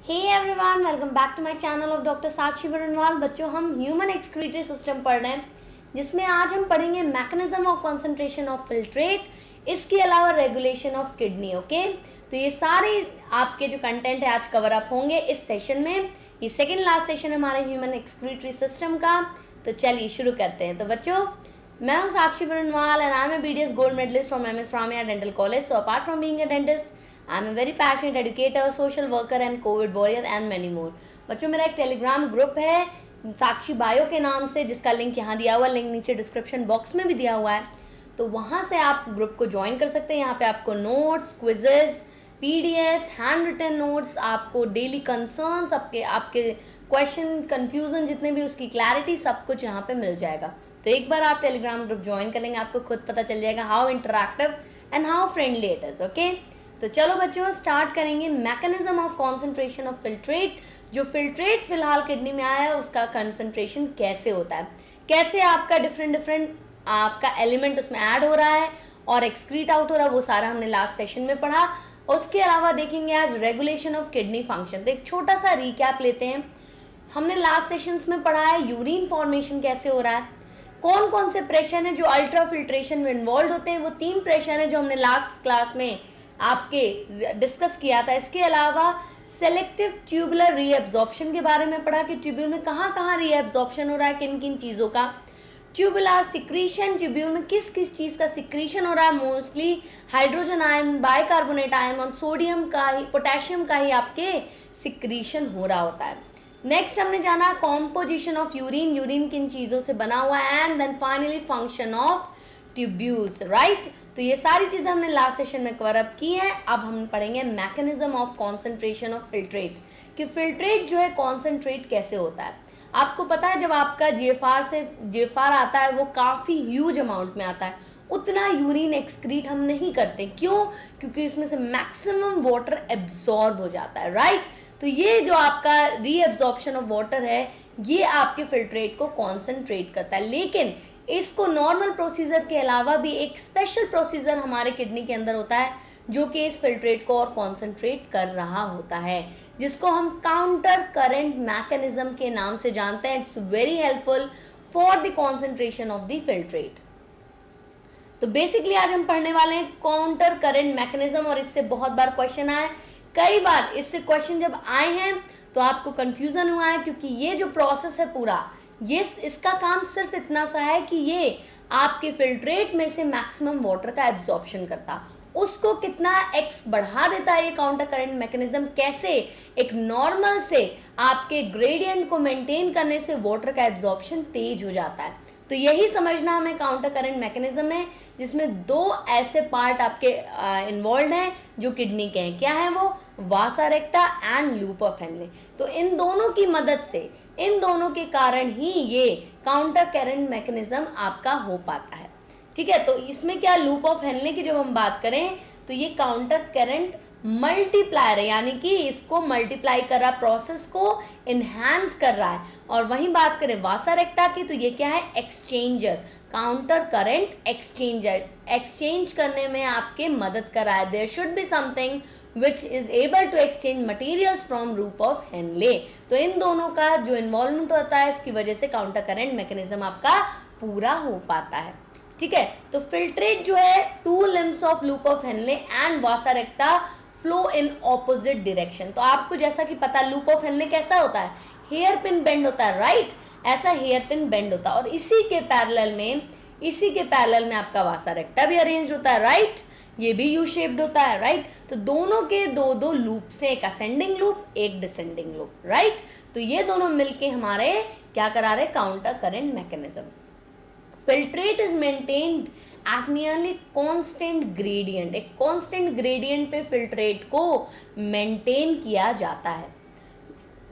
Hey everyone, welcome back to my channel of doctor Sakshi Barnwal. बच्चों, हम human excretory system पढ़ रहे हैं, जिसमें आज हम पढ़ेंगे mechanism of concentration of filtrate, इसके अलावा रेगुलेशन ऑफ किडनी। ओके, तो ये सारे आपके जो कंटेंट है आज कवर अप होंगे इस सेशन में। ये सेकेंड लास्ट सेशन है हमारे ह्यूमन एक्सक्रीटरी सिस्टम का। तो चलिए शुरू करते हैं। तो बच्चों, मैं हूँ Sakshi Barnwal and I am a BDS gold medalist from MS Ramaiah dental college. So apart from being a dentist, I am a very passionate educator, social worker and COVID warrior and many more. बच्चों, मेरा एक Telegram group है साक्षी bio के नाम से, जिसका link यहाँ दिया हुआ है, लिंक नीचे डिस्क्रिप्शन बॉक्स में भी दिया हुआ है। तो वहाँ से आप ग्रुप को ज्वाइन कर सकते हैं। यहाँ पे आपको notes, quizzes, PDFs, hand written notes, आपको डेली कंसर्न्स, आपके क्वेश्चन, कन्फ्यूजन जितने भी, उसकी क्लैरिटी, सब कुछ यहाँ पे मिल जाएगा। तो एक बार आप टेलीग्राम ग्रुप ज्वाइन कर लेंगे, आपको खुद पता चल जाएगा how interactive and how friendly it is. Okay, तो चलो बच्चों स्टार्ट करेंगे। Mechanism of concentration of filtrate. जो फिल्ट्रेट फिलहाल किडनी में आया है, उसका कंसंट्रेशन कैसे होता है, कैसे आपका डिफरेंट आपका एलिमेंट उसमें ऐड हो रहा है और एक्सक्रीट आउट हो रहा है, वो सारा हमने लास्ट सेशन में पढ़ा। उसके अलावा देखेंगे आज रेगुलेशन ऑफ किडनी फंक्शन। तो एक छोटा सा रिकैप लेते हैं। हमने लास्ट सेशंस में पढ़ा है यूरिन फॉर्मेशन कैसे हो रहा है, कौन कौन से प्रेशर हैं जो अल्ट्रा फिल्ट्रेशन में इन्वॉल्व होते हैं। वो 3 प्रेशर हैं जो हमने लास्ट क्लास में आपके डिस्कस किया था। इसके अलावा सेलेक्टिव ट्यूबुलर रीएब्जॉर्प्शन के बारे में पढ़ा कि ट्यूब्यूल में कहाँ कहाँ रीएब्जॉर्प्शन हो रहा है, किन किन चीज़ों का। ट्यूबुलर सिक्रीशन, ट्यूब्यूल में किस किस चीज़ का सिक्रीशन हो रहा है, mostly hydrogen ion, bicarbonate ion और सोडियम का ही, पोटेशियम का ही आपके सिक्रीशन हो रहा होता है। नेक्स्ट हमने जाना कॉम्पोजिशन ऑफ यूरिन, यूरिन किन चीज़ों से बना हुआ है, and then finally function of tubules, right. तो ये सारी चीज़ें हमने लास्ट सेशन में कवर अप की हैं। अब हम पढ़ेंगे mechanism of concentration of filtrate, कि फिल्ट्रेट जो है कॉन्सेंट्रेट कैसे होता है। आपको पता है जब आपका GFR आता है, वो काफ़ी ह्यूज अमाउंट में आता है, उतना यूरिन एक्सक्रीट हम नहीं करते। क्यों? क्योंकि इसमें से मैक्सिमम वाटर एब्जॉर्ब हो जाता है, राइट। तो ये जो आपका रीएब्जॉर्प्शन ऑफ वाटर है, ये आपके फिल्ट्रेट को कॉन्सेंट्रेट करता है। लेकिन इसको नॉर्मल प्रोसीजर के अलावा भी एक स्पेशल प्रोसीजर हमारे किडनी के अंदर होता है, जो कि इस फिल्ट्रेट को और कॉन्सेंट्रेट कर रहा होता है, जिसको हम काउंटर करंट मैकेनिज्म के नाम से जानते हैं। It's very helpful for the concentration of the filtrate. तो बेसिकली आज हम पढ़ने वाले हैं काउंटर करंट मैकेनिज्म, और इससे बहुत बार क्वेश्चन आए। कई बार इससे क्वेश्चन जब आए हैं तो आपको कंफ्यूजन हुआ है, क्योंकि ये जो प्रोसेस है पूरा, ये इसका काम सिर्फ इतना सा है कि ये आपके फिल्ट्रेट में से मैक्सिमम वाटर का एब्जॉर्प्शन करता, उसको कितना x बढ़ा देता है ये काउंटर करंट मैकेनिज्म। कैसे एक नॉर्मल से आपके ग्रेडियंट को मेंटेन करने से वाटर का एब्जॉर्प्शन तेज हो जाता है। तो यही समझना हमें काउंटर करंट मैकेनिज्म है, जिसमें 2 ऐसे पार्ट आपके इन्वॉल्व हैं जो किडनी के हैं। क्या है वो? Vasa recta and loop of Henle. तो इन दोनों की मदद से, इन दोनों के कारण ही ये काउंटर करंट मैकेनिज्म आपका हो पाता है। ठीक है, तो इसमें क्या, लूप ऑफ हेनले की जब हम बात करें तो ये काउंटर करंट मल्टीप्लायर है, यानी कि इसको मल्टीप्लाई कर रहा है, प्रोसेस को इनहैंस कर रहा है। और वहीं बात करें वासा रेक्टा की, तो ये क्या है? Exchanger, counter current exchanger, exchange करने में आपके मदद कर रहा है। There should be something which is able to exchange materials from loop of Henle। तो इन दोनों का जो इन्वॉल्वमेंट होता है, इसकी वजह से काउंटर करंट मैकेनिज्म आपका पूरा हो पाता है। ठीक है, तो फिल्ट्रेट जो है 2 limbs of loop of Henley and Vasa रेक्टा flow in opposite direction. तो आपको जैसा कि पता, लूप ऑफ हेनले कैसा होता है? हेयर पिन बेंड होता है, राइट। ऐसा हेयर पिन बेंड होता है, और इसी के पैरेलल में आपका वासा रेक्टा भी अरेंज होता है, राइट। ये भी यू शेप्ड होता है, राइट। तो दोनों के दो लूप से, एक असेंडिंग लूप, एक डिसेंडिंग लूप, राइट। तो ये दोनों मिलके हमारे क्या करा रहे? Counter current mechanism. Filtrate is maintained eight nearly constant gradient. एक कांस्टेंट ग्रेडियंट पे फिल्ट्रेट को मेंटेन किया जाता है।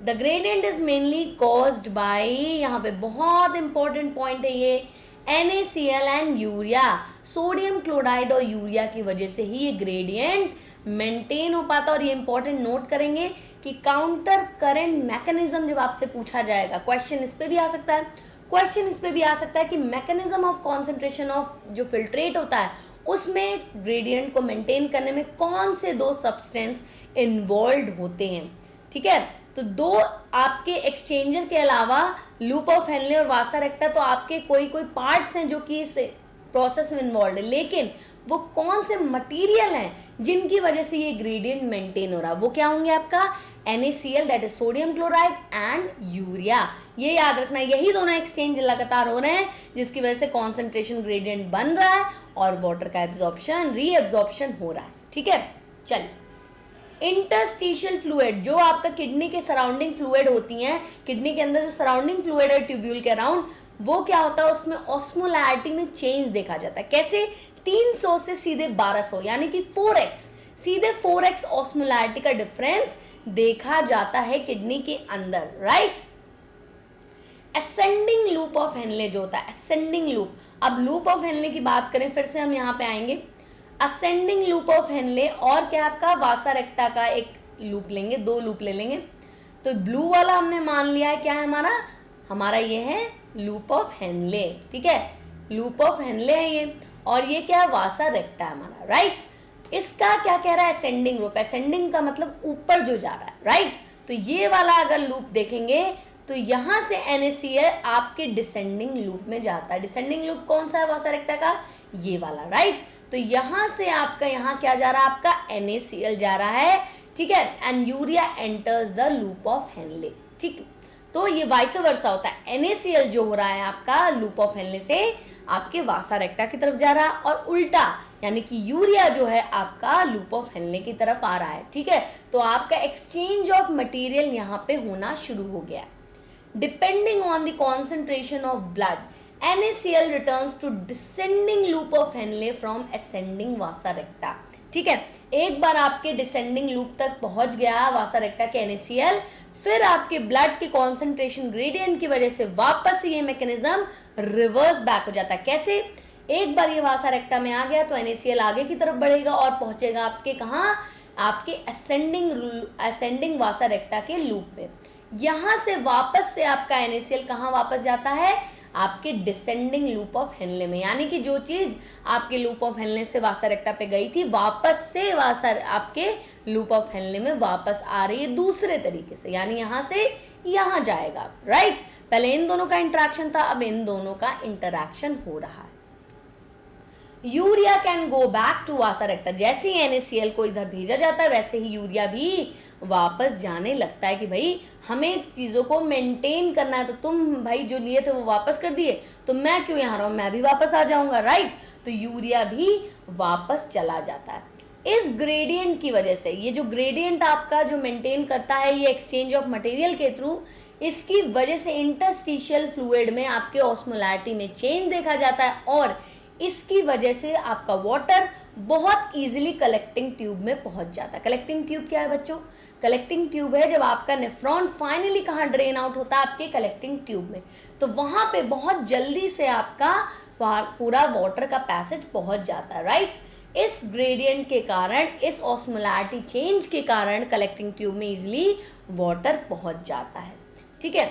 The gradient is mainly caused by, यहाँ पे बहुत इंपॉर्टेंट पॉइंट है ये, NaCl and urea, sodium chloride और यूरिया की वजह से ही ये ग्रेडियंट मेंटेन हो पाता है। और ये इंपॉर्टेंट नोट करेंगे कि काउंटर करंट मैकेनिज्म जब आपसे पूछा जाएगा, क्वेश्चन इस पे भी आ सकता है, कि मैकेनिज्म ऑफ कॉन्सेंट्रेशन ऑफ जो फिल्ट्रेट होता है, उसमें ग्रेडियंट को मेंटेन करने में कौन से 2 सब्सटेंस इन्वॉल्व होते हैं। ठीक है। तो दो आपके एक्सचेंजर के अलावा लूप ऑफ हेनले और वासा रेक्टा तो आपके कोई पार्ट्स हैं जो कि इस प्रोसेस में इन्वॉल्व है, लेकिन वो कौन से मटेरियल हैं जिनकी वजह से ये ग्रेडियंट मेंटेन हो रहा है, वो क्या होंगे आपका NaCl that is sodium chloride and urea. ये याद रखना, यही दोनों एक्सचेंज लगातार हो रहे हैं जिसकी वजह से कॉन्सेंट्रेशन ग्रेडियंट बन रहा है और वाटर का एब्जॉर्प्शन रीएब्जॉर्प्शन हो रहा है, ठीक है। चल, इंटरस्टिशियल फ्लूइड जो आपका किडनी के सराउंडिंग फ्लूइड होती हैं, किडनी के अंदर जो सराउंडिंग फ्लूइड है ट्यूब्यूल के अराउंड, वो क्या होता है उसमें ऑस्मोलैरिटी में चेंज देखा जाता है। कैसे? 300 से सीधे 1200 यानी कि 4x, सीधे 4x ऑस्मोलैरिटी का डिफरेंस देखा जाता है किडनी के अंदर, right. Ascending loop of Henley जो होता है, असेंडिंग लूप, अब लूप ऑफ हेनले की बात करें फिर से हम यहाँ पे आएंगे। असेंडिंग लूप ऑफ हेनले और क्या आपका वासा रेक्टा का एक लूप लेंगे, दो लूप ले लेंगे। तो ब्लू वाला हमने मान लिया है क्या है हमारा ये है लूप ऑफ हेनले, ठीक है, लूप ऑफ हेनले है ये, और ये क्या है वासा रेक्टा है हमारा, राइट। इसका क्या कह रहा है असेंडिंग लूप, असेंडिंग का मतलब ऊपर जो जा रहा है, राइट। तो ये वाला अगर लूप देखेंगे तो यहां से NaCl आपके डिसेंडिंग लूप में जाता है। डिसेंडिंग लूप कौन सा है वासा रेक्टा का? ये वाला, राइट। तो यहां से आपका यहाँ क्या जा रहा है आपका NaCl जा रहा है, ठीक है, and urea enters the loop of Henley, ठीक। तो ये वाइस वर्सा होता है, NaCl जो हो रहा है आपका लूप ऑफ हेनले से आपके वासा रेक्टा की तरफ जा रहा है और उल्टा यानी कि यूरिया जो है आपका लूप ऑफ हेनले की तरफ आ रहा है, ठीक है। तो आपका एक्सचेंज ऑफ मटेरियल यहाँ पे होना शुरू हो गया। Depending on the concentration of blood, NaCl returns to descending loop of Henle from ascending vasa recta, ठीक है। एक बार आपके डिसेंडिंग लूप तक पहुंच गया वासा रेक्टा के NaCl, फिर आपके ब्लड के कॉन्सेंट्रेशन ग्रेडियंट की वजह से वापस ये मैकेनिज्म रिवर्स बैक हो जाता है। कैसे? एक बार ये वासा रेक्टा में आ गया तो NaCl आगे की तरफ बढ़ेगा और पहुंचेगा आपके कहाँ, आपके असेंडिंग वासा रेक्टा के लूप में। यहां से वापस से आपका NaCl कहाँ वापस जाता है? आपके डिसेंडिंग लूप ऑफ हेनले में, यानी कि जो चीज आपके लूप ऑफ हेनले से वासा रेक्टा पे गई थी वापस से आपके लूप ऑफ हेनले में वापस आ रही है दूसरे तरीके से, यानी यहां से यहां जाएगा, राइट। पहले इन दोनों का इंटरेक्शन था, अब इन दोनों का इंटरेक्शन हो रहा है। Urea can go back to vasa recta, जैसे ही NaCl को इधर भेजा जाता है वैसे ही यूरिया भी वापस जाने लगता है कि भाई हमें चीज़ों को मेंटेन करना है, तो तुम भाई जो लिए थे वो वापस कर दिए तो मैं क्यों यहाँ रहूँ, मैं भी वापस आ जाऊँगा, राइट। तो यूरिया भी वापस चला जाता है। इस ग्रेडियंट की वजह से, ये जो ग्रेडियंट आपका जो मेंटेन करता है ये एक्सचेंज ऑफ मटेरियल के थ्रू, इसकी वजह से इंटरस्टिशियल फ्लूइड में आपके ऑस्मोलैरिटी में चेंज देखा जाता है और इसकी वजह से आपका वाटर बहुत इजीली कलेक्टिंग ट्यूब में पहुंच जाता है। कलेक्टिंग ट्यूब क्या है बच्चों? कलेक्टिंग ट्यूब है जब आपका नेफ्रॉन फाइनली कहाँ ड्रेन आउट होता है? आपके कलेक्टिंग ट्यूब में। तो वहां पे बहुत जल्दी से आपका पूरा वाटर का पैसेज पहुंच जाता है, राइट। इस ग्रेडियंट के कारण, इस ऑस्मोलैरिटी चेंज के कारण कलेक्टिंग ट्यूब में इजीली वाटर पहुंच जाता है, ठीक है।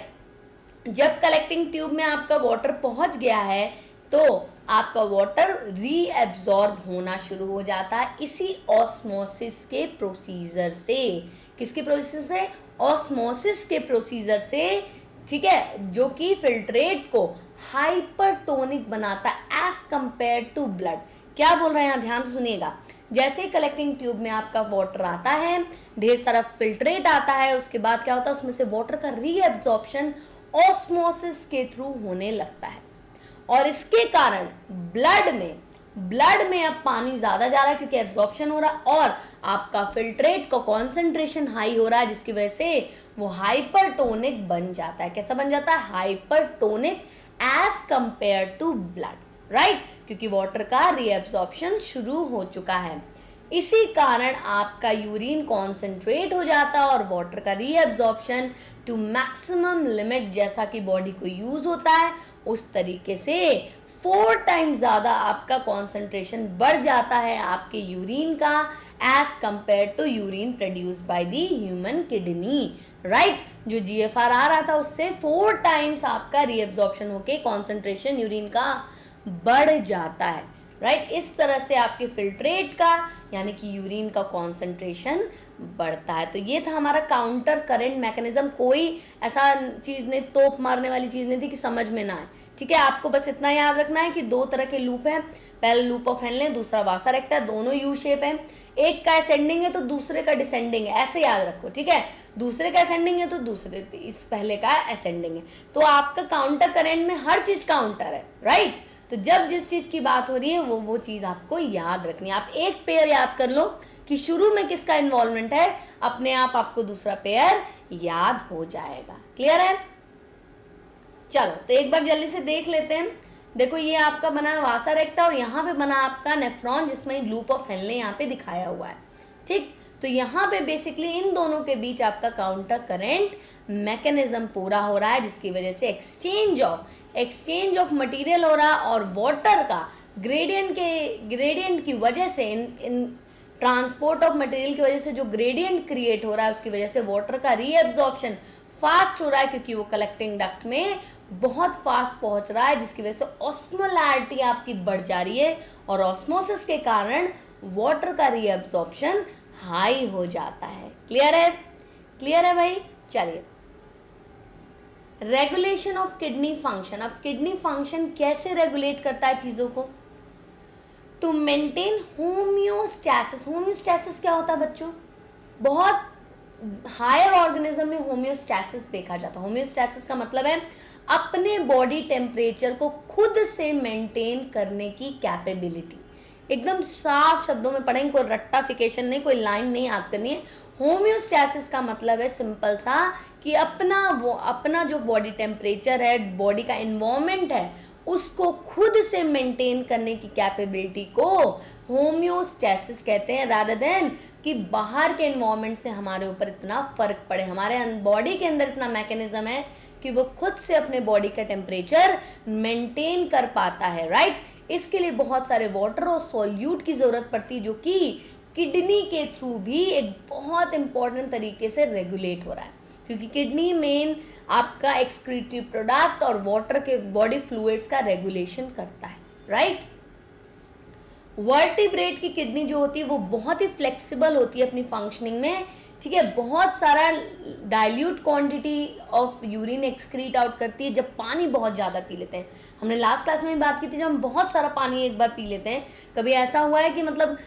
जब कलेक्टिंग ट्यूब में आपका वाटर पहुंच गया है तो आपका वाटर रीएब्जॉर्ब होना शुरू हो जाता है इसी ऑस्मोसिस के प्रोसीजर से। किसके प्रोसीजर से? ऑस्मोसिस के प्रोसीजर से, ठीक है, जो कि फिल्ट्रेट को हाइपरटोनिक बनाता है एज कंपेयर टू ब्लड। क्या बोल रहे हैं यहाँ, ध्यान से सुनिएगा। जैसे कलेक्टिंग ट्यूब में आपका वाटर आता है, ढेर सारा फिल्ट्रेट आता है, उसके बाद क्या होता है उसमें से वाटर का रीएब्जॉर्प्शन ऑस्मोसिस के थ्रू होने लगता है और इसके कारण ब्लड में अब पानी ज्यादा जा रहा है क्योंकि एब्जॉर्प्शन हो रहा है और आपका फिल्ट्रेट का कॉन्सेंट्रेशन हाई हो रहा है जिसकी वजह से वो हाइपरटोनिक बन जाता है। कैसा बन जाता है? Hypertonic as compare to blood, right, क्योंकि वाटर का रीएब्जॉर्प्शन शुरू हो चुका है। इसी कारण आपका यूरिन कॉन्सेंट्रेट हो जाता है और वाटर का रीएब्जॉर्प्शन टू मैक्सिमम लिमिट जैसा कि बॉडी को यूज होता है उस तरीके से 4 टाइम्स ज्यादा आपका कॉन्सेंट्रेशन बढ़ जाता है आपके यूरिन का as compare to urine produced by the human kidney, right. जो GFR आ रहा था उससे 4 टाइम्स आपका रीएब्जॉर्प्शन होके कॉन्सेंट्रेशन यूरिन का बढ़ जाता है, राइट। इस तरह से आपके फिल्ट्रेट का यानी कि यूरिन का कॉन्सेंट्रेशन बढ़ता है। तो ये था हमारा काउंटर करंट मैकेनिज्म। कोई ऐसा चीज़ नहीं, तोप मारने वाली चीज़ नहीं थी कि समझ में ना आए। ठीक है, आपको बस इतना याद रखना है कि दो तरह के लूप हैं, पहला लूप ऑफ हेनले, दूसरा वासा रेक्टा, दोनों यू शेप है। एक का असेंडिंग है तो दूसरे का डिसेंडिंग है, ऐसे याद रखो। ठीक है, दूसरे का असेंडिंग है तो दूसरे इस पहले का असेंडिंग है। तो आपका काउंटर करंट में हर चीज काउंटर है, राइट। तो जब जिस चीज की बात हो रही है वो चीज आपको याद रखनी है। आप एक पेयर याद कर लो कि शुरू में किसका इन्वॉल्वमेंट है, अपने आप आपको दूसरा पेयर याद हो जाएगा। क्लियर है? चलो तो एक बार जल्दी से देख लेते हैं। देखो ये आपका बना है वासा रेक्टा और यहाँ पे बना आपका नेफ्रॉन, जिसमें लूप ऑफ हेनले यहाँ पे दिखाया हुआ है। ठीक, तो यहाँ पे बेसिकली इन दोनों के बीच आपका काउंटर करंट मैकेनिज्म पूरा हो रहा है, जिसकी वजह से एक्सचेंज ऑफ मटेरियल हो रहा है और वाटर का ग्रेडियंट की वजह से इन ट्रांसपोर्ट ऑफ मटेरियल की वजह से जो ग्रेडियंट क्रिएट हो रहा है उसकी वजह से वाटर का रीएब्जॉर्प्शन फास्ट हो रहा है, क्योंकि वो कलेक्टिंग डक्ट में बहुत फास्ट पहुंच रहा है, जिसकी वजह से ऑस्मोलैरिटी आपकी बढ़ जा रही है और ऑस्मोसिस के कारण वाटर का रीअब्सॉर्प्शन हाई हो जाता है। क्लियर है? क्लियर है भाई? चलिए, रेगुलेशन ऑफ किडनी फंक्शन। अब किडनी फंक्शन कैसे रेगुलेट करता है चीजों को? To maintain homeostasis. होम्योस्टैसिस क्या होता है बच्चों? बहुत हायर ऑर्गेनिज्म में होम्योस्टैसिस देखा जाता है। होम्योस्टैसिस का मतलब है अपने बॉडी टेम्परेचर को खुद से मेंटेन करने की कैपेबिलिटी। एकदम साफ शब्दों में पढ़ेंगे, कोई रट्टाफिकेशन नहीं, कोई लाइन नहीं याद करनी है। होम्योस्टैसिस का मतलब है सिंपल सा कि अपना जो बॉडी टेम्परेचर है, बॉडी का एनवायरनमेंट है, उसको खुद से मेंटेन करने की कैपेबिलिटी को होम्योस्टैसिस कहते हैं, रादर देन कि बाहर के एनवायरनमेंट से हमारे ऊपर इतना फर्क पड़े। हमारे बॉडी के अंदर इतना मैकेनिज्म है कि वो खुद से अपने बॉडी का टेम्परेचर मेंटेन कर पाता है, राइट। इसके लिए बहुत सारे वाटर और सॉल्यूट की जरूरत पड़ती है, जो कि किडनी के थ्रू भी एक बहुत इंपॉर्टेंट तरीके से रेगुलेट हो रहा है, क्योंकि किडनी मेन आपका एक्सक्रीटरी प्रोडक्ट और वाटर के बॉडी फ्लूइड्स का रेगुलेशन करता है, राइट। वर्टिब्रेट की किडनी जो होती है वो बहुत ही फ्लेक्सिबल होती है अपनी फंक्शनिंग में, ठीक है। बहुत सारा dilute quantity of urine excrete out करती है जब पानी बहुत ज़्यादा पी लेते हैं। हमने लास्ट क्लास में भी बात की थी, जब हम बहुत सारा पानी एक बार पी लेते हैं, कभी ऐसा हुआ है कि मतलब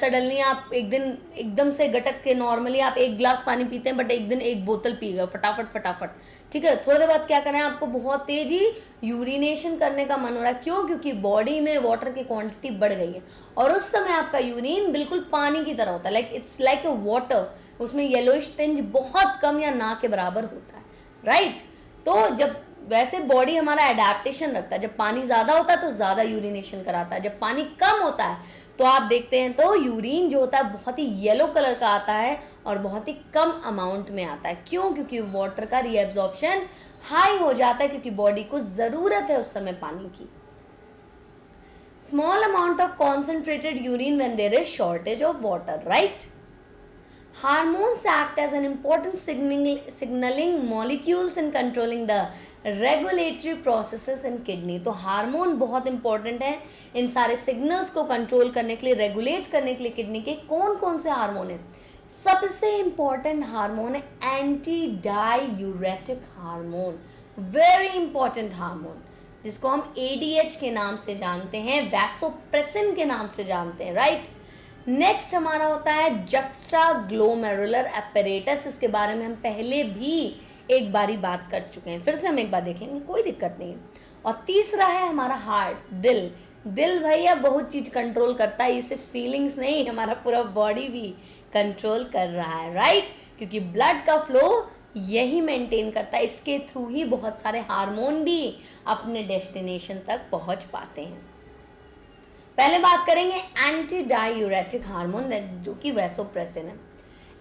सडनली आप एक दिन एकदम से गटक के, नॉर्मली आप एक गिलास पानी पीते हैं बट एक दिन एक बोतल पी गए फटाफट, ठीक है। थोड़ी देर बाद क्या करें, आपको बहुत तेजी यूरिनेशन करने का मन हो रहा है। क्यों? क्योंकि बॉडी में वाटर की क्वांटिटी बढ़ गई है और उस समय आपका यूरिन बिल्कुल पानी की तरह होता है, like it's like a water. उसमें येलोइश टिंज बहुत कम या ना के बराबर होता है, राइट। तो जब वैसे बॉडी हमारा एडेप्टेशन रखता है, जब पानी ज्यादा होता है तो ज्यादा यूरिनेशन कराता है, जब पानी कम होता है तो आप देखते हैं तो यूरिन जो होता है बहुत ही येलो कलर का आता है और बहुत ही कम अमाउंट में आता है। क्यों? क्योंकि वाटर का रीएब्जॉर्प्शन हाई हो जाता है, क्योंकि बॉडी को जरूरत है उस समय पानी की। Small amount of concentrated urine when there is shortage of water, right. Hormones act as an important signaling molecules in controlling the regulatory processes in kidney। तो हार्मोन बहुत इंपॉर्टेंट है इन सारे सिग्नल्स को कंट्रोल करने के लिए, रेगुलेट करने के लिए किडनी के। कौन कौन से हार्मोन है? सबसे इंपॉर्टेंट हार्मोन है anti diuretic hormone, very important hormone, जिसको हम ADH के नाम से जानते हैं, वैसोप्रेसिन के नाम से जानते हैं, राइट। नेक्स्ट हमारा होता है जक्स्ट्राग्लोमेरुलर एपरेटस। इसके बारे में हम पहले भी एक बारी बात कर चुके हैं, फिर से हम एक बार देख लेंगे, कोई दिक्कत नहीं है। और तीसरा है हमारा हार्ट, दिल। दिल भैया बहुत चीज कंट्रोल करता है, ये सिर्फ फीलिंग्स नहीं, हमारा पूरा बॉडी भी कंट्रोल कर रहा है, राइट। क्योंकि ब्लड का फ्लो यही मेंटेन करता है, इसके थ्रू ही बहुत सारे हार्मोन भी अपने डेस्टिनेशन तक पहुंच पाते हैं। पहले बात करेंगे एंटी डायूरेटिक हार्मोन, जो कि वैसोप्रेसिन है।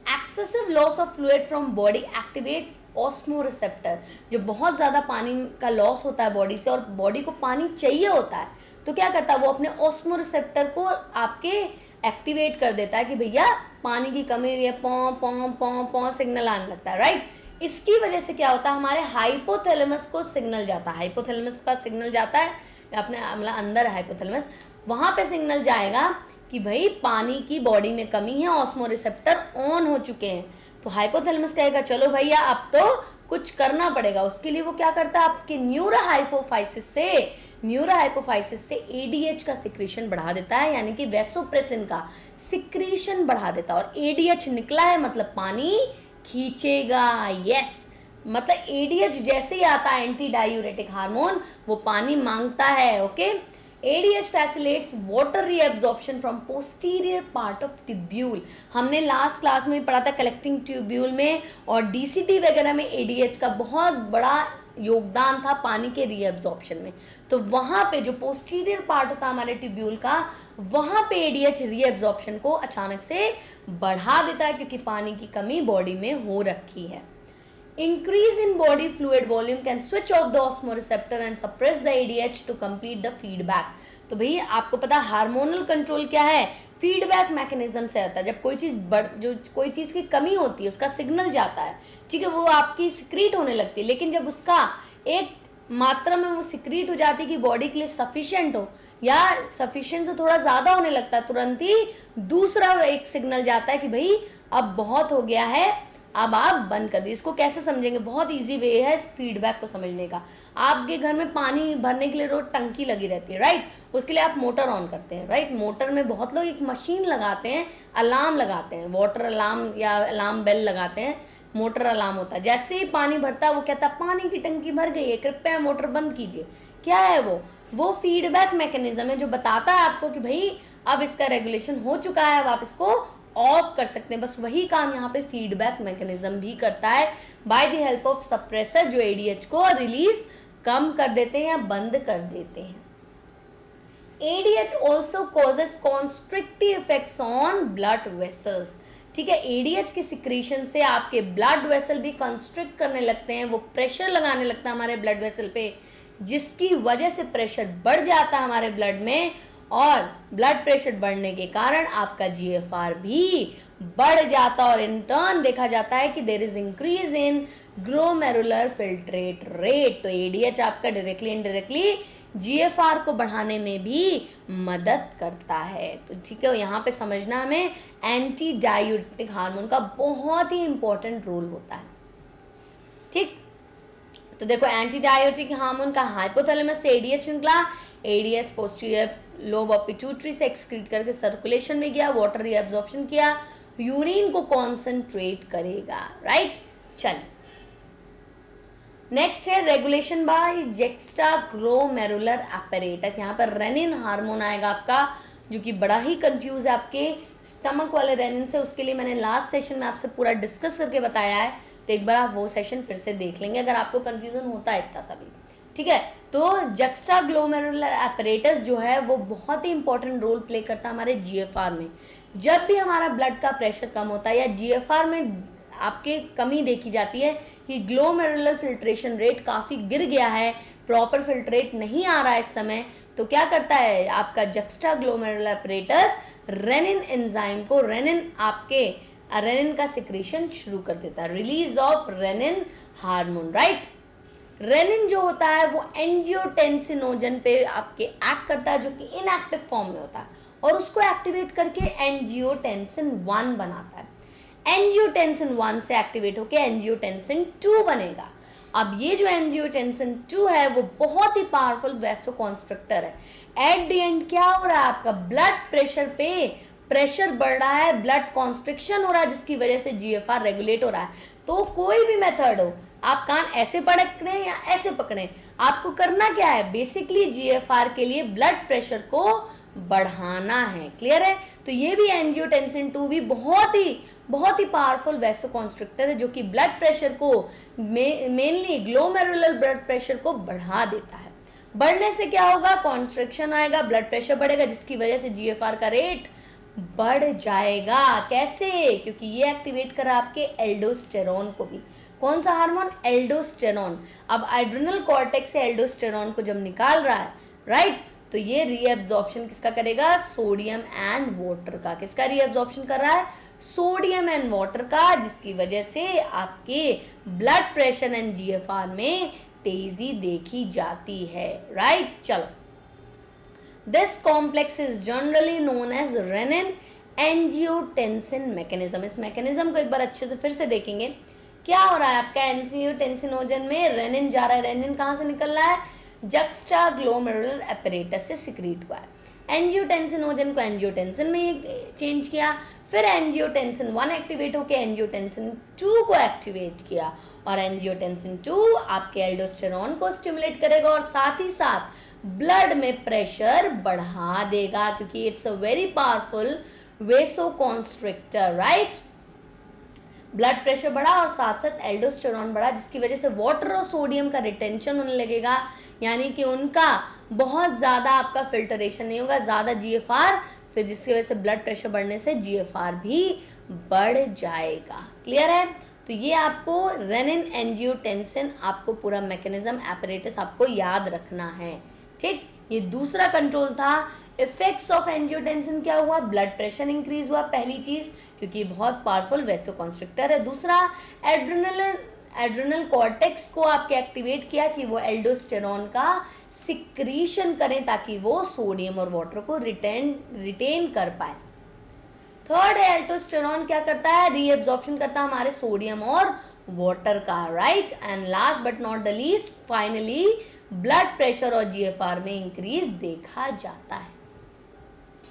Excessive loss of fluid from body activates osmoreceptor. जब बहुत ज़्यादा पानी का लॉस होता है बॉडी से और बॉडी को पानी चाहिए होता है, तो क्या करता है वो अपने ऑस्मोरिसेप्टर को आपके एक्टिवेट कर देता है कि भैया पानी की कमी है, पौ पौ पौ पौ सिग्नल आने लगता है, राइट। इसकी वजह से क्या होता है, हमारे हाइपोथैलेमस को सिग्नल जाता है, हाइपोथैलेमस के पास सिग्नल जाता है, अपने मतलब अंदर हाइपोथैलेमस, वहां पे सिग्नल जाएगा कि कि भाई पानी की बॉडी में कमी है, ऑस्मोरिसेप्टर ऑन हो चुके हैं। तो हाइपोथैलेमस कहेगा चलो भैया अब तो कुछ करना पड़ेगा। उसके लिए वो क्या करता है, आपके न्यूरोहाइपोफाइसिस से एडीएच का सिक्रीशन बढ़ा देता है, यानी कि वैसोप्रेसिन का सिक्रीशन बढ़ा देता है। और एडीएच निकला है मतलब पानी खींचेगा। यस, मतलब एडीएच जैसे ही आता है एंटी डायूरेटिक हार्मोन, वो पानी मांगता है। Okay, ADH facilitates water reabsorption from posterior part of tubule। हमने लास्ट क्लास में पढ़ा था कलेक्टिंग ट्यूब्यूल में, और DCT वगैरह में ADH का बहुत बड़ा योगदान था पानी के रीएब्जॉर्प्शन में। तो वहां पे जो पोस्टीरियर पार्ट होता है हमारे ट्यूब्यूल का, वहां पे ADH रीएब्जॉर्प्शन को अचानक से बढ़ा देता है, क्योंकि पानी की कमी बॉडी में हो रखी है। Increase in body fluid volume can switch off the osmoreceptor and suppress the ADH to complete the feedback। तो भाई आपको पता हार्मोनल कंट्रोल क्या है, फीडबैक मैकेनिज्म से आता है। जब कोई चीज की कमी होती है, उसका सिग्नल जाता है, ठीक है, वो आपकी सिक्रीट होने लगती है। लेकिन जब उसका एक मात्रा में वो सिक्रीट हो जाती है कि बॉडी के लिए सफिशिएंट हो, या सफिशिएंट से थोड़ा ज्यादा होने लगता है, तुरंत ही दूसरा एक सिग्नल जाता है कि भाई अब बहुत हो गया है, अब आप बंद कर दीजिए। इसको कैसे समझेंगे, बहुत इजी वे है इस फीडबैक को समझने का। आपके घर में पानी भरने के लिए रोज टंकी लगी रहती है, राइट, उसके लिए आप मोटर ऑन करते हैं, राइट। मोटर में बहुत लोग एक मशीन लगाते हैं, अलार्म लगाते हैं, वाटर अलार्म या अलार्म बेल लगाते हैं, मोटर अलार्म होता है। जैसे ही पानी भरता है वो कहता है पानी की टंकी भर गई है, कृपया मोटर बंद कीजिए। क्या है वो फीडबैक मैकेनिज्म है जो बताता है आपको कि भाई अब इसका रेगुलेशन हो चुका है, अब आप इसको ऑफ कर सकते हैं। बस वही काम यहाँ पे फीडबैक मैकेनिज्म भी करता है, by the help of suppressor, जो एडीएच को रिलीज कम कर देते हैं या बंद कर देते हैं। ADH also causes constrictive effects on blood vessels. ठीक है, एडीएच के सिक्रीशन से आपके ब्लड वेसल भी कंस्ट्रिक्ट करने लगते हैं, वो प्रेशर लगाने लगता है हमारे ब्लड वेसल पे, जिसकी वजह से प्रेशर बढ़ जाता है हमारे ब्लड में, और ब्लड प्रेशर बढ़ने के कारण आपका जीएफआर भी बढ़ जाता है। और इन टर्न देखा जाता है कि there is increase in glomerular filtrate rate. तो एडीएच आपका डायरेक्टली इनडायरेक्टली जीएफआर को बढ़ाने में भी मदद करता है। तो ठीक है, यहाँ पे समझना हमें एंटी डायूरेटिक हार्मोन का बहुत ही इंपॉर्टेंट रोल होता है। ठीक, तो देखो एंटी डायूरेटिक हार्मोन का हाइपोथैलेमस से एडीएच निकला, ADH posterior lobe of pituitary से एक्सक्रीट करके सर्कुलेशन में गया, वाटर रीअब्जॉर्प्शन किया, यूरिन को कॉन्सेंट्रेट करेगा, राइट। चल नेक्स्ट है रेगुलेशन बाय जुक्स्टाग्लोमेरुलर apparatus। यहाँ पर रेनिन हार्मोन आएगा आपका, जो कि बड़ा ही कंफ्यूज है आपके स्टमक वाले रेनिन से। उसके लिए मैंने लास्ट सेशन में आपसे पूरा डिस्कस करके बताया है, तो एक बार आप वो सेशन फिर से देख लेंगे अगर आपको कंफ्यूजन होता है इतना सा भी। ठीक है, तो जुक्स्टाग्लोमेरुलर apparatus जो है वो बहुत ही इंपॉर्टेंट रोल प्ले करता है हमारे जीएफआर में। जब भी हमारा ब्लड का प्रेशर कम होता है या जीएफआर में आपके कमी देखी जाती है कि ग्लोमेरुलर फिल्ट्रेशन रेट काफ़ी गिर गया है, प्रॉपर फिल्ट्रेट नहीं आ रहा है इस समय, तो क्या करता है आपका जुक्स्टाग्लोमेरुलर apparatus रेनिन एंजाइम को, रेनिन का सिक्रीशन शुरू कर देता है, release of renin hormone, right. Renin जो होता है वो एंजियोटेंसिनोजन पे आपके एक्ट करता है, जो कि इनएक्टिव फॉर्म में होता है, और उसको एक्टिवेट करके एंजियोटेंसिन 1 बनाता है। एंजियोटेंसिन 1 से एक्टिवेट होकर एंजियोटेंसिन 2 बनेगा। अब ये जो एंजियोटेंसिन 2 है वो बहुत ही पावरफुल वैसोकॉन्स्ट्रिक्टर है। एट द एंड क्या हो रहा है, आपका ब्लड प्रेशर पे प्रेशर बढ़ रहा है, ब्लड कॉन्स्ट्रिक्शन हो रहा है, जिसकी वजह से जीएफआर रेगुलेट हो रहा है। तो कोई भी मेथड हो, आप कान ऐसे पकड़े या ऐसे पकड़े, आपको करना क्या है, बेसिकली जीएफआर के लिए ब्लड प्रेशर को बढ़ाना है। क्लियर है, तो ये भी एंजियोटेंसिन 2 भी बहुत ही पावरफुल वैसोकॉन्स्ट्रिक्टर है, जो कि ब्लड प्रेशर को मेनली ग्लोमेरुलर ब्लड प्रेशर को बढ़ा देता है। बढ़ने से क्या होगा, कॉन्स्ट्रिक्शन आएगा, ब्लड प्रेशर बढ़ेगा, जिसकी वजह से जीएफआर का रेट बढ़ जाएगा। कैसे, क्योंकि ये एक्टिवेट करा आपके एल्डोस्टेरोन को भी। कौन सा हार्मोन, एल्डोस्टेरोन। अब एड्रिनल कॉर्टेक्स से एल्डोस्टेरोन को जब निकाल रहा है, राइट, तो ये रीअब्जॉर्प्शन किसका करेगा, सोडियम एंड वाटर का। किसका रीअब्जॉर्प्शन कर रहा है, सोडियम एंड वाटर का, जिसकी वजह से आपके ब्लड प्रेशर एंड जीएफआर में तेजी देखी जाती है, राइट। चलो this complex is generally known as renin angiotensin mechanism. इस मैकेनिज्म को एक बार अच्छे से फिर से देखेंगे। क्या हो रहा है आपका एंजियोटेंसिनोजन में रेनिन जा रहा है। रेनिन कहाँ से निकल रहा है, जक्स्टाग्लोमेरुलर एपरेटस से सिक्रीट हुआ है। एंजियोटेंसिनोजन को एंजियोटेंसिन में चेंज किया, फिर एंजियोटेंसिन 1 एक्टिवेट होकर एंजियोटेंसिन 2 को एक्टिवेट किया, और एंजियोटेंसिन 2 आपके एल्डोस्टेरॉन को स्टिमुलेट करेगा और साथ ही साथ ब्लड में प्रेशर बढ़ा देगा, क्योंकि it's a very powerful vasoconstrictor, right. Blood pressure बढ़ा और साथ साथ एल्डोस्टेरॉन बढ़ा, जिसकी वजह से वाटर और सोडियम का रिटेंशन होने लगेगा, यानी कि उनका बहुत ज़्यादा आपका फिल्टरेशन नहीं होगा, ज़्यादा जीएफआर, फिर जिसकी वजह से ब्लड प्रेशर बढ़ने से जीएफआर भी बढ़ जाएगा। क्लियर है। तो ये आपको रेनिन एंजियोटेंसिन, आपको पूरा मैकेनिज्म एपरेटस आपको याद रखना है, ठीक। ये दूसरा कंट्रोल था। इफेक्ट्स ऑफ एंजियोटेंसिन क्या हुआ, ब्लड प्रेशर इंक्रीज हुआ, पहली चीज, क्योंकि बहुत पावरफुल वेसोकॉन्स्ट्रिक्टर है। दूसरा, एड्रेनल कॉर्टेक्स को आपके एक्टिवेट किया कि वो एल्डोस्टेरॉन का सिक्रीशन करें ताकि वो सोडियम और वाटर को रिटेन कर पाए। थर्ड है, एल्डोस्टेरॉन क्या करता है, रीएब्जॉर्प्शन करता है हमारे सोडियम और वाटर का, right. And last but not the least, finally blood pressure और जीएफआर में इंक्रीज देखा जाता है।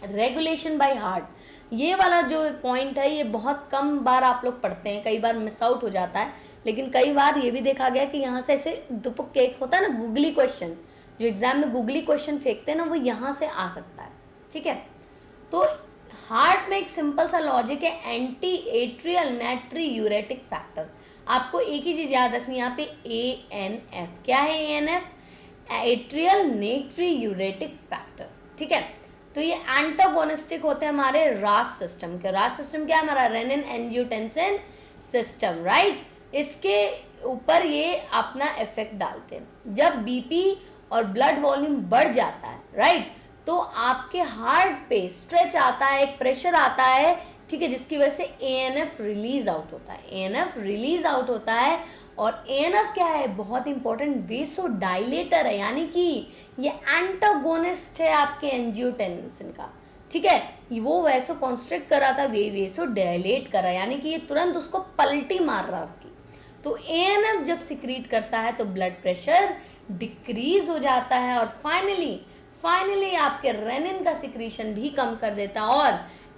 रेगुलेशन बाय हार्ट, ये वाला जो पॉइंट है ये बहुत कम बार आप लोग पढ़ते हैं, कई बार मिस आउट हो जाता है, लेकिन कई बार ये भी देखा गया कि यहाँ से ऐसे दुपुक केक होता है ना, गूगली क्वेश्चन, जो एग्जाम में गूगली क्वेश्चन फेंकते हैं ना, वो यहाँ से आ सकता है, ठीक है। तो हार्ट में एक सिंपल सा लॉजिक है, एंटी एट्रियल नेट्री यूरेटिक फैक्टर। आपको एक ही चीज याद रखनी है यहाँ पे, ANF। क्या है ANF, एट्रियल नेट्री यूरेटिक फैक्टर, ठीक है। तो ये एंटागोनिस्टिक होते हैं हमारे रास सिस्टम के। रास सिस्टम क्या है हमारा, रेनिन एंजियोटेंसिन सिस्टम, राइट। इसके ऊपर ये अपना इफेक्ट डालते हैं। जब बीपी और ब्लड वॉल्यूम बढ़ जाता है, राइट, तो आपके हार्ट पे स्ट्रेच आता है, एक प्रेशर आता है, ठीक है, जिसकी वजह से ANF रिलीज आउट होता है। ANF रिलीज आउट होता है, और ANF क्या है, बहुत इंपॉर्टेंट वेसोडाइलेटर है, यानी कि ये एंटागोनिस्ट है आपके एंजियोटेंसिन का, ठीक है। वो वैसो कॉन्स्ट्रिक्ट कर रहा था, वेसो डायलेट कर रहा है, यानी कि ये तुरंत उसको पलटी मार रहा है उसकी। तो ANF जब सिक्रीट करता है तो ब्लड प्रेशर डिक्रीज हो जाता है, और फाइनली आपके रेनिन का सिक्रीशन भी कम कर देता है, और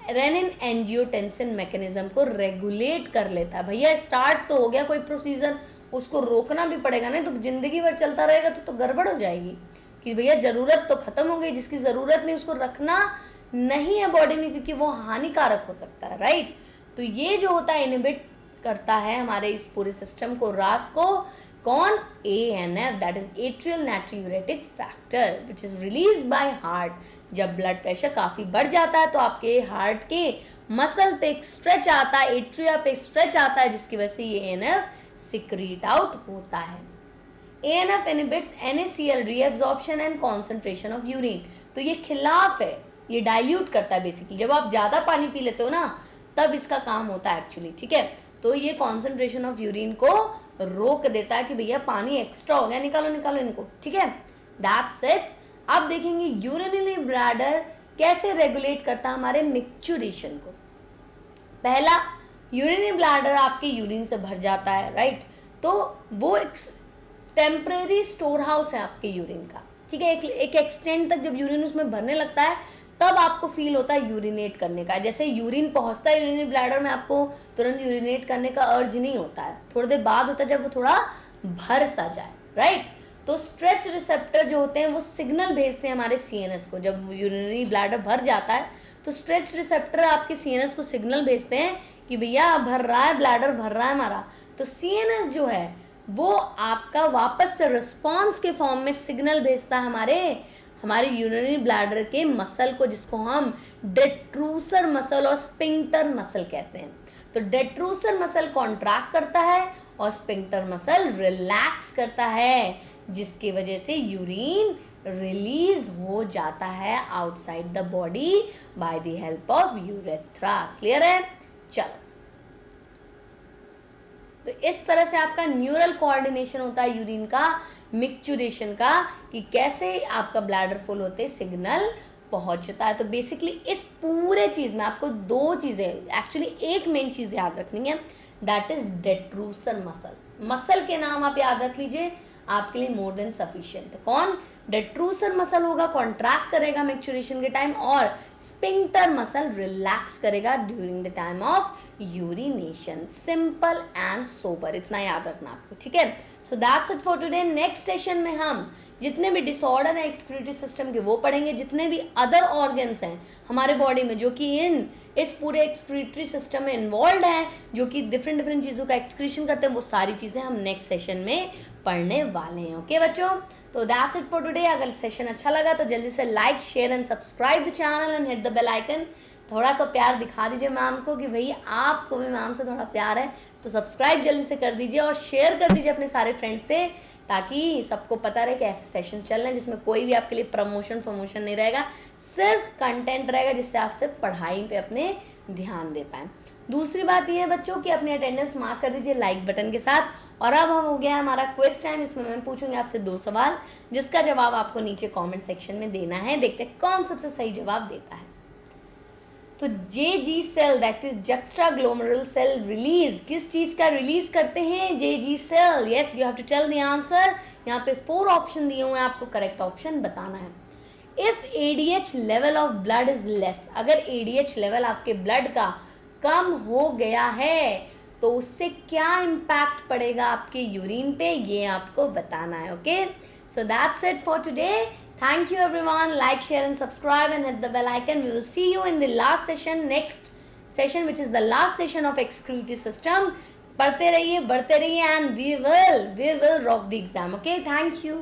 रेनिन एंजियोटेंसिन मैकेनिज्म को रेगुलेट कर लेता है। भैया स्टार्ट तो हो गया कोई प्रोसीजर, उसको रोकना भी पड़ेगा, नहीं तो जिंदगी भर चलता रहेगा तो गड़बड़ हो जाएगी कि भैया जरूरत तो खत्म हो गई, जिसकी जरूरत नहीं उसको रखना नहीं है बॉडी में, क्योंकि वो हानिकारक हो सकता है, राइट। तो ये जो होता है इनहिबिट करता है हमारे इस पूरे सिस्टम को, रास को, कौन, ANF, that is atrial natriuretic factor, which is release by heart. जब ब्लड प्रेशर काफी बढ़ जाता है तो आपके हार्ट के मसल पे एक स्ट्रेच आता है, एट्रिया पे स्ट्रेच आता है, जिसकी वजह से ये ANF सिक्रीट आउट होता है। ANF inhibits NaCl reabsorption and concentration of urine. तो ये खिलाफ है, ये डाइल्यूट करता है बेसिकली। जब आप ज्यादा पानी पी लेते हो ना, तब इसका काम होता है एक्चुअली, ठीक है। तो ये कॉन्सेंट्रेशन ऑफ यूरिन को रोक देता है कि भैया पानी एक्स्ट्रा हो गया, निकालो इनको, ठीक है। That's it. अब देखेंगे यूरिनरी ब्लैडर कैसे रेगुलेट करता है हमारे मिक्चुरेशन को। पहला, यूरिनरी ब्लैडर आपके यूरिन से भर जाता है, राइट। तो वो एक टेम्परेरी स्टोर हाउस है आपके यूरिन का, ठीक है। एक एक्सटेंट तक जब यूरिन उसमें भरने लगता है तब आपको फील होता है यूरिनेट करने का। जैसे यूरिन पहुंचता है यूरिनरी ब्लैडर में, आपको तुरंत यूरिनेट करने का अर्ज नहीं होता है, थोड़ी देर बाद होता है जब वो थोड़ा भर सा जाए, राइट। तो स्ट्रेच रिसेप्टर जो होते हैं वो सिग्नल भेजते हैं हमारे CNS को। जब यूरिनरी ब्लैडर भर जाता है तो स्ट्रेच रिसेप्टर आपके CNS को सिग्नल भेजते हैं कि भैया भर रहा है, ब्लैडर भर रहा है हमारा। तो CNS जो है वो आपका वापस से रिस्पॉन्स के फॉर्म में सिग्नल भेजता है हमारे यूरिनरी ब्लैडर के मसल को, जिसको हम डेट्रूसर मसल और स्पिंक्टर मसल कहते हैं। तो डेट्रूसर मसल कॉन्ट्रैक्ट करता है और स्पिंक्टर मसल रिलैक्स करता है, जिसकी वजह से यूरिन रिलीज हो जाता है outside the body by the help of urethra. Clear है। चलो, तो इस तरह से आपका न्यूरल कोऑर्डिनेशन होता है यूरिन का, मिक्चुरेशन का, कि कैसे आपका ब्लैडर फुल होते सिग्नल पहुंचता है। तो बेसिकली इस पूरे चीज में आपको दो चीजें, एक्चुअली एक मेन चीज याद रखनी है, that is detrusor muscle. Muscle के नाम आप याद रख लीजिए, आपके लिए मोर देन सफिशिएंट। कौन? डेट्रूसर मसल होगा, कॉन्ट्रैक्ट करेगा मैच्योरेशन के टाइम, और स्पिंक्टर मसल रिलैक्स करेगा during the time of urination. Simple and sober, इतना याद रखना आपको, ठीक है। So that's it for today. Next session में हम जितने भी डिसऑर्डर हैं एक्सक्रीटरी सिस्टम के वो पढ़ेंगे, जितने भी अदर ऑर्गन्स हैं हमारे बॉडी में जो कि इस पूरे एक्सक्रीटरी सिस्टम में इन्वॉल्व हैं, जो कि डिफरेंट डिफरेंट चीज़ों का एक्सक्रीशन करते हैं, वो सारी चीज़ें हम नेक्स्ट सेशन में पढ़ने वाले हैं। ओके बच्चों, तो दैट्स इट फॉर टुडे। अगर सेशन अच्छा लगा तो जल्दी से like, share and subscribe the channel and hit the bell icon. थोड़ा सा प्यार दिखा दीजिए मैम को कि भाई आपको भी मैम से थोड़ा प्यार है, तो सब्सक्राइब जल्दी से कर दीजिए और शेयर कर दीजिए अपने सारे फ्रेंड्स से, ताकि सबको पता रहे कि ऐसे सेशन चल रहे हैं जिसमें कोई भी आपके लिए प्रमोशन नहीं रहेगा, सिर्फ कंटेंट रहेगा जिससे आप सिर्फ पढ़ाई पे अपने ध्यान दे पाएँ। दूसरी बात ये है बच्चों कि अपनी अटेंडेंस मार्क कर दीजिए लाइक बटन के साथ। और अब हम हो गया हमारा क्विज टाइम, इसमें मैं पूछूंगी आपसे 2 सवाल, जिसका जवाब आपको नीचे कमेंट सेक्शन में देना है। देखते हैं कौन सबसे सही जवाब देता है। तो JG cell, that is juxtaglomerular cell, release किस चीज का रिलीज करते हैं? JG cell. Yes, you have to tell the answer. यहाँ पे 4 ऑप्शन दिए हुए हैं, आपको करेक्ट ऑप्शन बताना है। If ADH level of blood is less, अगर एडीएच लेवल आपके ब्लड का कम हो गया है तो उससे क्या इम्पैक्ट पड़ेगा आपके यूरिन पे, ये आपको बताना है। Okay, so that's it for today. Thank you everyone. Like, share and subscribe and hit the bell icon. We will see you in the last session, next session, which is the last session of excretory system. पढ़ते रहिए, बढ़ते रहिए, and we will rock the exam. Okay, thank you.